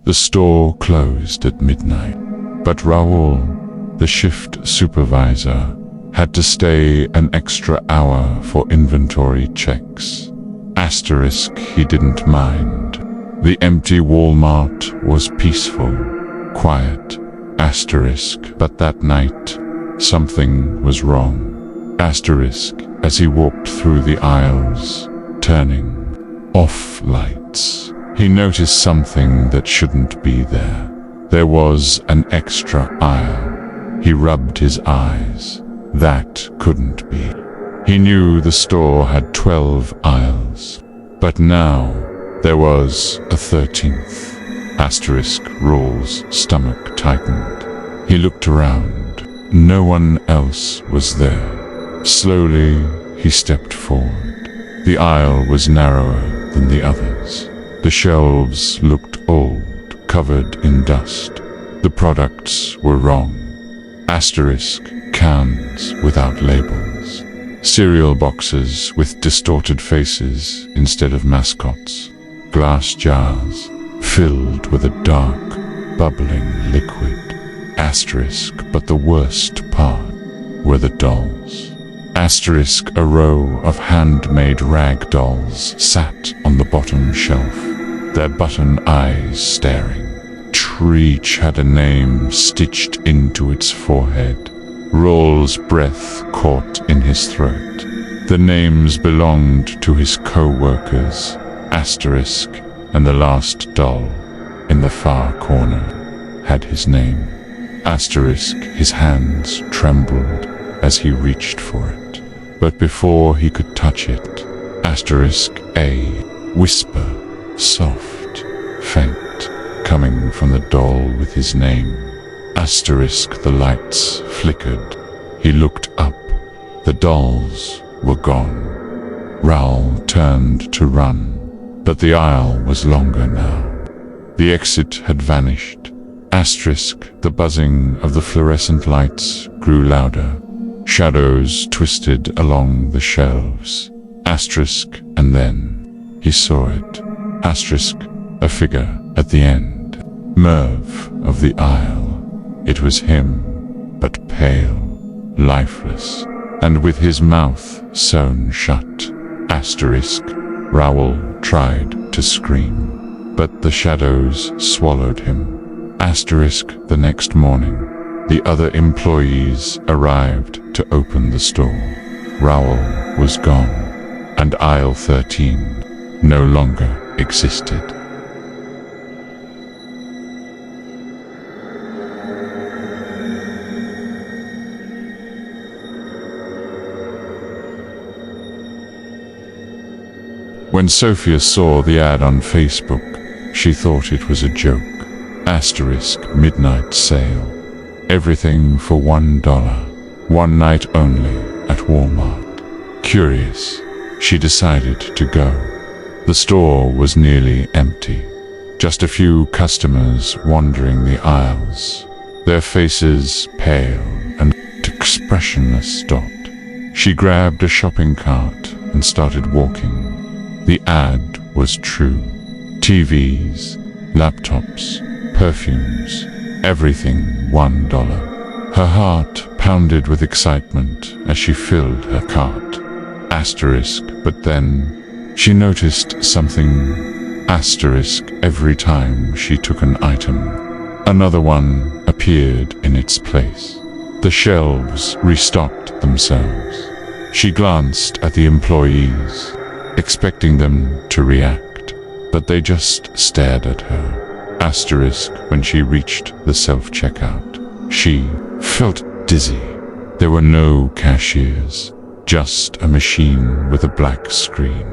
The store closed at midnight, but Raoul, the shift supervisor, had to stay an extra hour for inventory checks. Asterisk, he didn't mind. The empty Walmart was peaceful, quiet. Asterisk, but that night, something was wrong. Asterisk, as he walked through the aisles, turning off lights, he noticed something that shouldn't be there. There was an extra aisle. He rubbed his eyes. That couldn't be. He knew the store had 12 aisles, but now there was a 13th. Asterisk, Rawls' stomach tightened. He looked around. No one else was there. Slowly, he stepped forward. The aisle was narrower than the others. The shelves looked old, covered in dust. The products were wrong. Asterisk, cans without labels. Cereal boxes with distorted faces instead of mascots. Glass jars filled with a dark, bubbling liquid. Asterisk, but the worst part were the dolls. Asterisk, a row of handmade rag dolls sat on the bottom shelf, their button eyes staring. Each had a name stitched into its forehead. Rawls' breath caught in his throat. The names belonged to his co-workers. Asterisk, and the last doll in the far corner had his name. Asterisk, his hands trembled as he reached for it. But before he could touch it, asterisk, a whisper, soft, faint, coming from the doll with his name. Asterisk, the lights flickered. He looked up. The dolls were gone. Raoul turned to run, but the aisle was longer now. The exit had vanished. Asterisk, the buzzing of the fluorescent lights grew louder. Shadows twisted along the shelves. Asterisk, and then he saw it. Asterisk, a figure at the end. Merv of the aisle. It was him, but pale, lifeless, and with his mouth sewn shut. Asterisk, Raoul tried to scream, but the shadows swallowed him. Asterisk, the next morning, the other employees arrived to open the store. Raoul was gone, and aisle 13 no longer existed. When Sophia saw the ad on Facebook, she thought it was a joke. Asterisk, midnight sale. Everything for $1. One night only at Walmart. Curious, she decided to go. The store was nearly empty. Just a few customers wandering the aisles, their faces pale and expressionless. She grabbed a shopping cart and started walking. The ad was true. TVs, laptops, perfumes, everything $1. Her heart pounded with excitement as she filled her cart. Asterisk, but then she noticed something. Asterisk, every time she took an item, another one appeared in its place. The shelves restocked themselves. She glanced at the employees, expecting them to react, but they just stared at her. Asterisk, when she reached the self-checkout, she felt dizzy. There were no cashiers, just a machine with a black screen.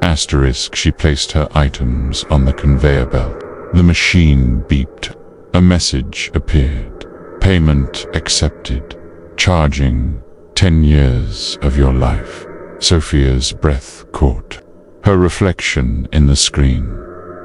Asterisk, she placed her items on the conveyor belt. The machine beeped. A message appeared. Payment accepted. Charging 10 years of your life. Sophia's breath caught. Her reflection in the screen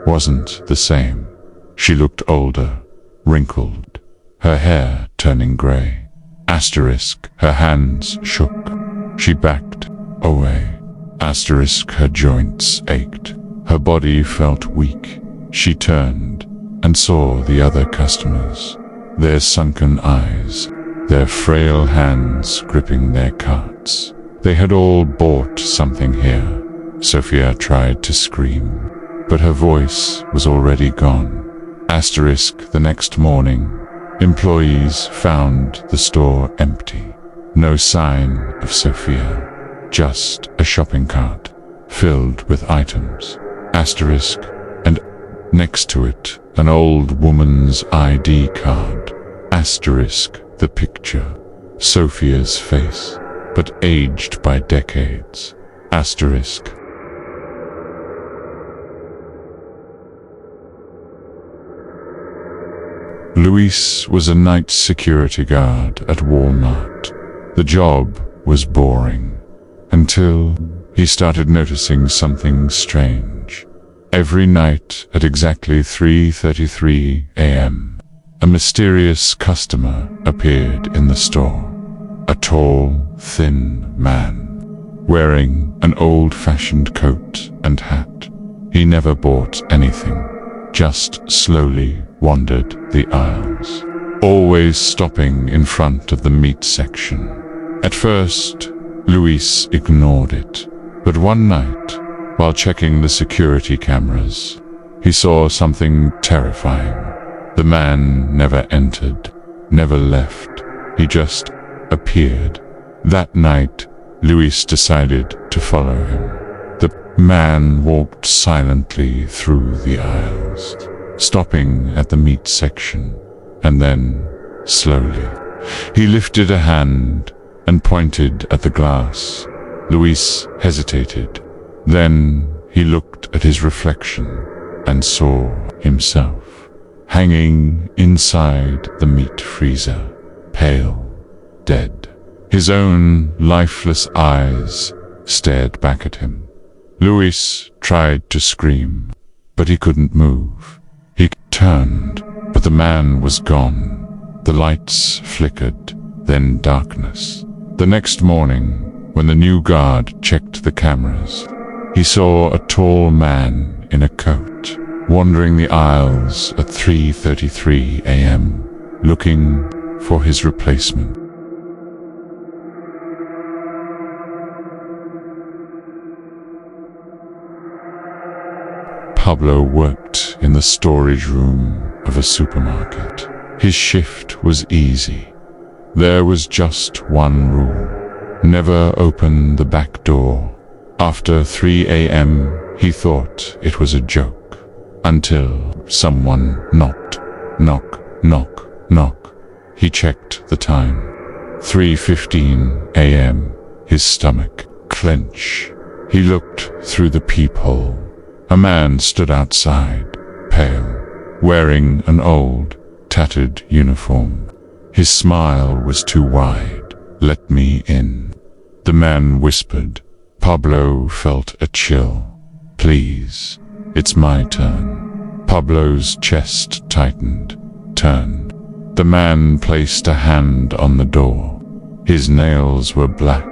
wasn't the same. She looked older, wrinkled, her hair turning gray. Asterisk, her hands shook. She backed away. Asterisk, her joints ached. Her body felt weak. She turned and saw the other customers, their sunken eyes, their frail hands gripping their carts. They had all bought something here. Sophia tried to scream, but her voice was already gone. The next morning, employees found the store empty. No sign of Sophia, just a shopping cart filled with items. And next to it, an old woman's ID card. The picture, Sophia's face, but aged by decades. Luis was a night security guard at Walmart. The job was boring, until he started noticing something strange. Every night at exactly 3:33 a.m., a mysterious customer appeared in the store. A tall, thin man, wearing an old-fashioned coat and hat. He never bought anything, just slowly wandered the aisles, always stopping in front of the meat section. At first, Luis ignored it, but one night, while checking the security cameras, he saw something terrifying. The man never entered, never left. He just appeared. That night, Luis decided to follow him. The man walked silently through the aisles, stopping at the meat section, and then, slowly, he lifted a hand and pointed at the glass. Luis hesitated. Then he looked at his reflection and saw himself, hanging inside the meat freezer, pale, dead. His own lifeless eyes stared back at him. Luis tried to scream, but he couldn't move. He turned, but the man was gone. The lights flickered, then darkness. The next morning, when the new guard checked the cameras, he saw a tall man in a coat wandering the aisles at 3:33 a.m., looking for his replacement. Pablo worked in the storage room of a supermarket. His shift was easy. There was just one rule: never open the back door. After 3 a.m., he thought it was a joke, until someone knocked. Knock, knock, knock. He checked the time. 3:15 a.m. His stomach clenched. He looked through the peephole. A man stood outside, pale, wearing an old, tattered uniform. His smile was too wide. "Let me in," the man whispered. Pablo felt a chill. "Please, it's my turn." Pablo's chest tightened, turned. The man placed a hand on the door. His nails were black.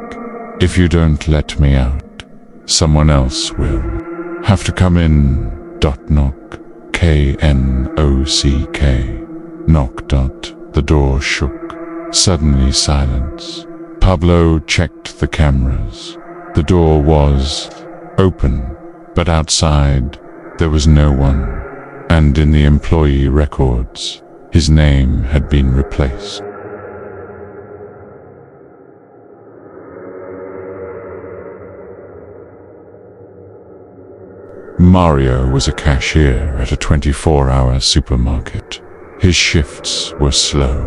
"If you don't let me out, someone else will. Have to come in. Knock. Knock. Knock. The door shook. Suddenly silence. Pablo checked the cameras. The door was open, but outside there was no one, and in the employee records, his name had been replaced. Mario was a cashier at a 24-hour supermarket. His shifts were slow.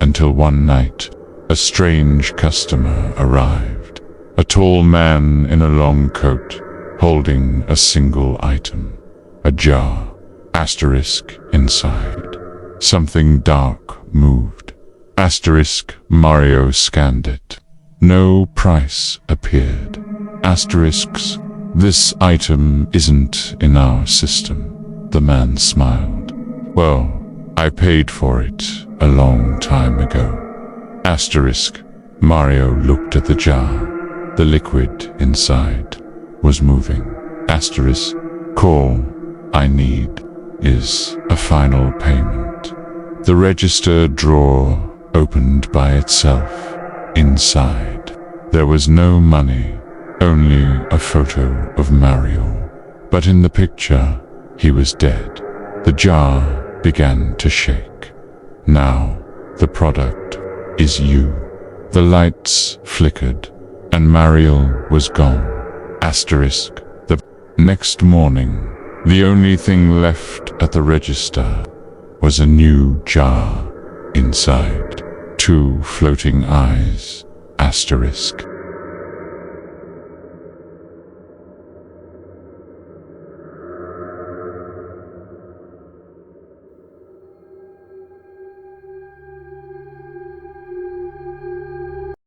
Until one night, a strange customer arrived. A tall man in a long coat, holding a single item. A jar. Inside. Something dark moved. Mario scanned it. No price appeared. This item isn't in our system. The man smiled. Well, I paid for it a long time ago. Mario looked at the jar. The liquid inside was moving. Call I need. is a final payment. The register drawer opened by itself. Inside, there was no money, only a photo of Mario. But in the picture, he was dead. The jar began to shake. Now, the product is you. The lights flickered, and Mario was gone. Asterisk. The next morning, the only thing left at the register was a new jar. Inside, 2 floating eyes. Asterisk.